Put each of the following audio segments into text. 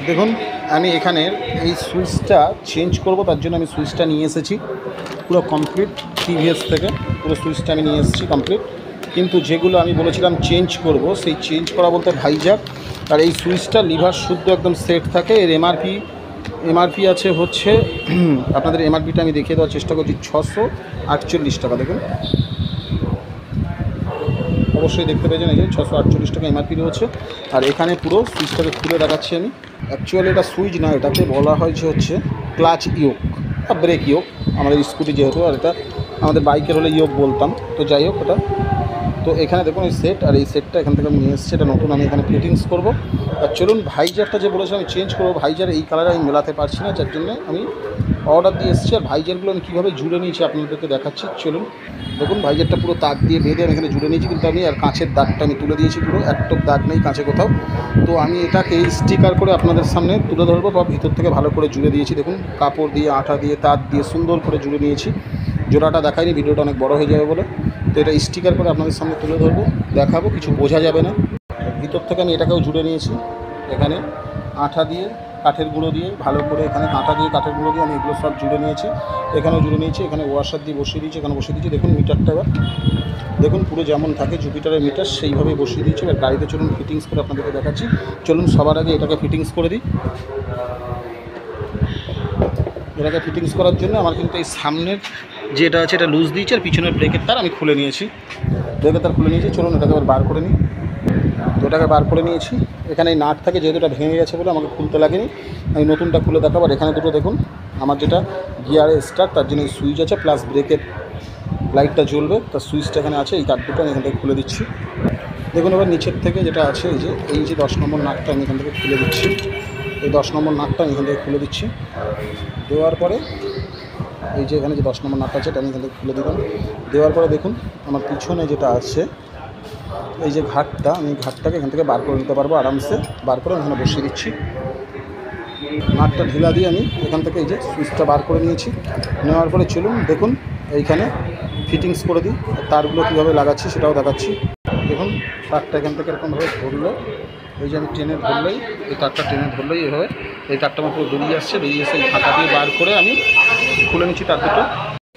দেখুন আমি এখানে এই সুইচটা চেঞ্জ করব, তার জন্য আমি সুইচটা নিয়ে এসেছি পুরো কমপ্লিট টিভিএস থেকে। পুরো সুইচটা আমি নিয়ে এসেছি কমপ্লিট, কিন্তু যেগুলো আমি বলেছিলাম চেঞ্জ করব, সেই চেঞ্জ করা বলতে ভাইজাক। আর এই সুইচটা লিভার শুদ্ধ একদম সেট থাকে। এর এমআরপি আছে হচ্ছে আপনাদের এমআরপিটা আমি দেখিয়ে দেওয়ার চেষ্টা করছি, 648 টাকা। দেখুন অবশ্যই দেখতে পেয়েছেন, এই যে 648 টাকা এমআরপি রয়েছে। আর এখানে পুরো সুইচটাকে খুলে দেখাচ্ছি আমি। অ্যাকচুয়ালি এটা সুইচ না, এটাকে বলা হয় যে হচ্ছে ক্লাচ ইয়োক বা ব্রেক ইয়োক। আমাদের স্কুটি যেহেতু, আর এটা আমাদের বাইকের হলে ইয়োক বলতাম, তো যাই হোক ওটা। তো এখানে দেখুন এই সেট, আর এই সেটটা এখান থেকে আমি নিয়ে এসেছি, এটা নতুন আমি এখানে ফিটিংস করব। আর চলুন ভাইজারটা যে বলেছিলাম আমি চেঞ্জ করবো, ভাইজার এই কালারে আমি মেলাতে পারছি না, যার জন্য আমি অর্ডার দিয়ে এসেছি। আর ভাইজারগুলো আমি কীভাবে জুড়ে নিয়েছি আপনাদেরকে দেখাচ্ছি। চলুন দেখুন, ভাইজারটা পুরো তার দিয়ে বেঁধে আমি এখানে জুড়ে নিয়েছি, কিন্তু আমি আর কাঁচের দাগটা আমি তুলে দিয়েছি, পুরো একটু দাগ নেই কাঁচে কোথাও। তো আমি এটাকে স্টিকার করে আপনাদের সামনে তুলে ধরবো, বা ভিতর থেকে ভালো করে জুড়ে দিয়েছি। দেখুন কাপড় দিয়ে, আঠা দিয়ে, তার দিয়ে সুন্দর করে জুড়ে নিয়েছি। জোড়াটা দেখাইনি, ভিডিওটা অনেক বড় হয়ে যাবে বলে। তো এটা স্টিকার করে আপনাদের সামনে তুলে ধরবো, দেখাবো, কিছু বোঝা যাবে না। ভিতর থেকে আমি এটাকেও জুড়ে নিয়েছি, এখানে আঠা দিয়ে, কাঠের গুঁড়ো দিয়ে ভালো করে, এখানে আঠা দিয়ে কাঠের গুঁড়ো দিয়ে আমি এগুলো সব জুড়ে নিয়েছি। এখানেও জুড়ে নিয়েছি, এখানে ওয়াশার দিয়ে বসিয়ে দিয়েছি, এখানে বসিয়ে দিয়েছি। দেখুন মিটারটা এবার দেখুন পুরো যেমন থাকে জুপিটারের মিটার, সেইভাবেই বসিয়ে দিয়েছি। এবার গাড়িতে চলুন ফিটিংস করে আপনাদেরকে দেখাচ্ছি। চলুন সবার আগে এটাকে ফিটিংস করে দিই। এটাকে ফিটিংস করার জন্য আমার কিন্তু এই সামনের যেটা আছে এটা লুজ দিয়েছি, আর পিছনের ব্রেকের তার আমি খুলে নিয়েছি, ব্রেকের তার খুলে নিয়েছি। চলুন এটাকে এবার বার করে নিই। তো এটাকে বার করে নিয়েছি। এখানে এই নাট থাকে, যেহেতু এটা ভেঙে গেছে বলে আমাকে খুলতে লাগেনি, আমি নতুনটা খুলে দেখাবো। আর এখানে দুটো দেখুন, আমার যেটা গিয়ারের স্টার্ট, তার জন্য সুইচ আছে, প্লাস ব্রেকের লাইটটা জ্বলবে, তার সুইচটা এখানে আছে। এই তার দুটো আমি এখান থেকে খুলে দিচ্ছি। দেখুন এবার নিচের থেকে যেটা আছে, এই যে 10 নম্বর নাটটা আমি এখান থেকে খুলে দিচ্ছি। এই 10 নম্বর নাটটা আমি এখান থেকে খুলে দিচ্ছি। দেওয়ার পরে এই যে এখানে যে 10 নম্বর নাটটা আছে, এটা আমি এখান থেকে খুলে দিলাম। দেওয়ার পরে দেখুন আমার পিছনে যেটা আছে, এই যে ঘাটটা, আমি ঘাটটাকে এখান থেকে বার করে নিতে পারবো আরামসে। বার করে এখানে বসিয়ে দিচ্ছি। নাটটা ঢিলা দিয়ে আমি এখান থেকে এই যে সুইচটা বার করে নিয়েছি। নেওয়ার পরে চলুন দেখুন এইখানে ফিটিংস করে দিই। তারগুলো কীভাবে লাগাচ্ছি সেটাও দেখাচ্ছি। দেখুন তারটা এখান থেকে এরকমভাবে ধরলে, এই যে আমি টেনে ধরলেই, এই তারটা টেনে ধরলেই এভাবে এই তারটা আমার পুরো বেরিয়ে আসছে। বেরিয়ে এসে এই ফাঁকা দিয়ে বার করে আমি খুলে নিচ্ছি।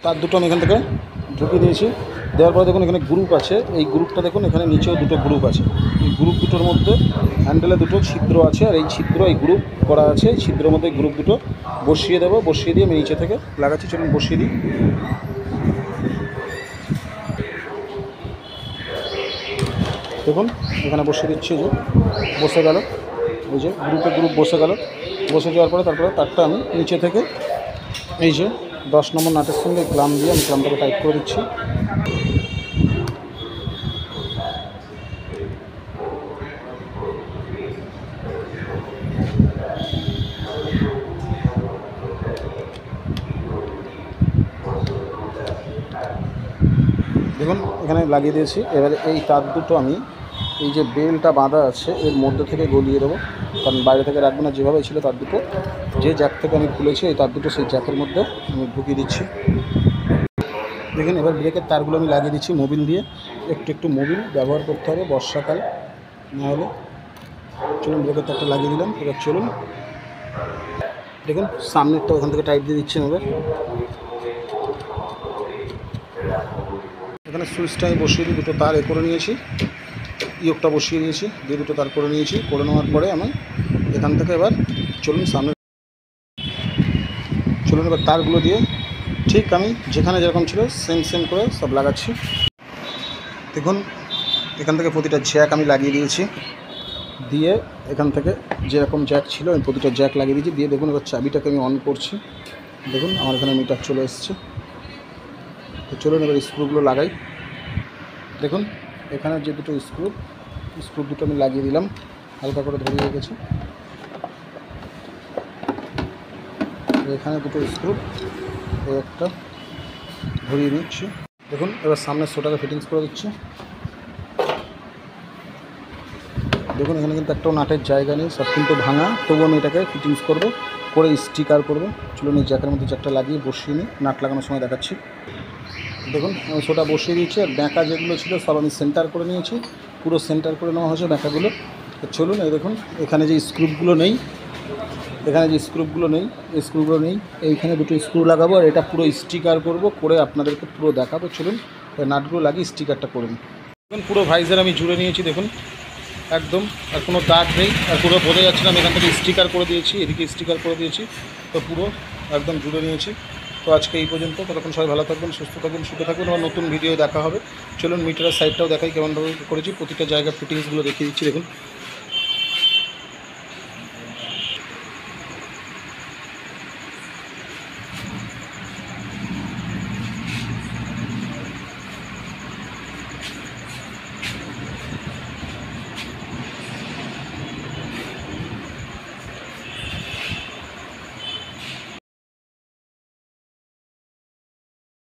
তার দুটো আমি এখান থেকে ঢুকিয়ে দিয়েছি। দেওয়ার পরে দেখুন এখানে গ্রুপ আছে, এই গ্রুপটা দেখুন এখানে নিচেও দুটো গ্রুপ আছে। এই গ্রুপ দুটোর মধ্যে হ্যান্ডেলে দুটো ছিদ্র আছে, আর এই ছিদ্র, এই গ্রুপ করা আছে, এই ছিদ্রের মধ্যে গ্রুপ দুটো বসিয়ে দেবো। বসিয়ে দিয়ে আমি নিচে থেকে লাগাচ্ছি। চলুন বসিয়ে দিই। দেখুন এখানে বসিয়ে দিচ্ছি, যে বসে গেল, এই যে গ্রুপ বসে গেল। বসে যাওয়ার পরে তারপরে তারটা আমি নিচে থেকে এই যে 10 নম্বর নাটের সঙ্গে ক্লাম দিয়ে আমি ক্লামটাকে টাইট করে দিচ্ছি। দেখুন এখানে লাগিয়ে দিয়েছি। এবারে এই তার দুটো আমি এই যে বেলটা বাঁধা আছে এর মধ্যে থেকে গলিয়ে দেবো, কারণ বাইরে থেকে রাখবো না। যেভাবে ছিল তার দুটো, যে জ্যাক থেকে আমি খুলেছি এই তার দুটো সেই জ্যাকের মধ্যে আমি ঢুকিয়ে দিচ্ছি। দেখুন এবার ব্রেকের তারগুলো আমি লাগিয়ে দিচ্ছি মোবিল দিয়ে। একটু মোবিল ব্যবহার করতে হবে বর্ষাকাল না হলে। চলুন ব্রেকের তারটা লাগিয়ে দিলাম। এবার চলুন দেখুন সামনেরটা ওখান থেকে টাইট দিয়ে দিচ্ছি। এবার এখানে সুইচটা আমি বসিয়ে দিই, দুটো তার করে নিয়েছি, ইয়োকটা বসিয়ে দিয়েছি, দিয়ে দুটো তার করে নিয়েছি। করে নেওয়ার পরে আমি এখান থেকে এবার চলুন এবার তারগুলো দিয়ে ঠিক আমি যেখানে যেরকম ছিল সেম করে সব লাগাচ্ছি। দেখুন এখান থেকে প্রতিটা জ্যাক আমি লাগিয়ে দিয়েছি, দিয়ে এখান থেকে যেরকম জ্যাক ছিল আমি প্রতিটা জ্যাক লাগিয়ে দিয়েছি। দিয়ে দেখুন এবার চাবিটাকে আমি অন করছি। দেখুন আমার এখানে মিটার চলে এসছে। তো চলুন এবার স্ক্রুগুলো লাগাই। দেখুন এখানে যে দুটো স্ক্রু দুটো আমি লাগিয়ে দিলাম, হালকা করে ধরিয়ে রেখেছি। এখানে দুটো স্ক্রু একটা ধরিয়ে নিচ্ছি। দেখুন এবার সামনের শোটাকে ফিটিংস করে দিচ্ছি। দেখুন এখানে কিন্তু একটাও নাটের জায়গা নেই, সব কিন্তু ভাঙা, তবু আমি এটাকে ফিটিংস করবো, করে স্টিকার করবো। চলুন এই জ্যাকের মধ্যে জ্যাকটা লাগিয়ে বসিয়ে নিই, নাট লাগানোর সময় দেখাচ্ছি। দেখুন আমি শোটা বসিয়ে দিচ্ছি। আর ব্যাঁকা যেগুলো ছিল সব আমি সেন্টার করে নিয়েছি, পুরো সেন্টার করে নেওয়া হয়েছে ব্যাঁকাগুলো। চলুন এই দেখুন এখানে যে স্ক্রুপগুলো নেই এখানে যে স্ক্রুগুলো নেই, এই স্ক্রুগুলো নেই, এইখানে দুটো স্ক্রু লাগাবো আর এটা পুরো স্টিকার করব, করে আপনাদেরকে পুরো দেখাবো। চলুন ওই নাটগুলো লাগিয়ে স্টিকারটা করে নিই। দেখুন পুরো ভাইজার আমি জুড়ে নিয়েছি, দেখুন একদম, আর কোনো দাগ নেই, আর পুরো বোঝা যাচ্ছে না। আমি এখান থেকে স্টিকার করে দিয়েছি, এদিকে স্টিকার করে দিয়েছি, তো পুরো একদম জুড়ে নিয়েছি। তো আজকে এই পর্যন্ত, ততক্ষণ সবাই ভালো থাকবেন, সুস্থ থাকবেন, সুখে থাকবেন, আবার নতুন ভিডিও দেখা হবে। চলুন মিটারের সাইডটাও দেখাই কেমনভাবে করেছি, প্রতিটা জায়গায় ফিটিংসগুলো দেখিয়ে দিচ্ছি। দেখুন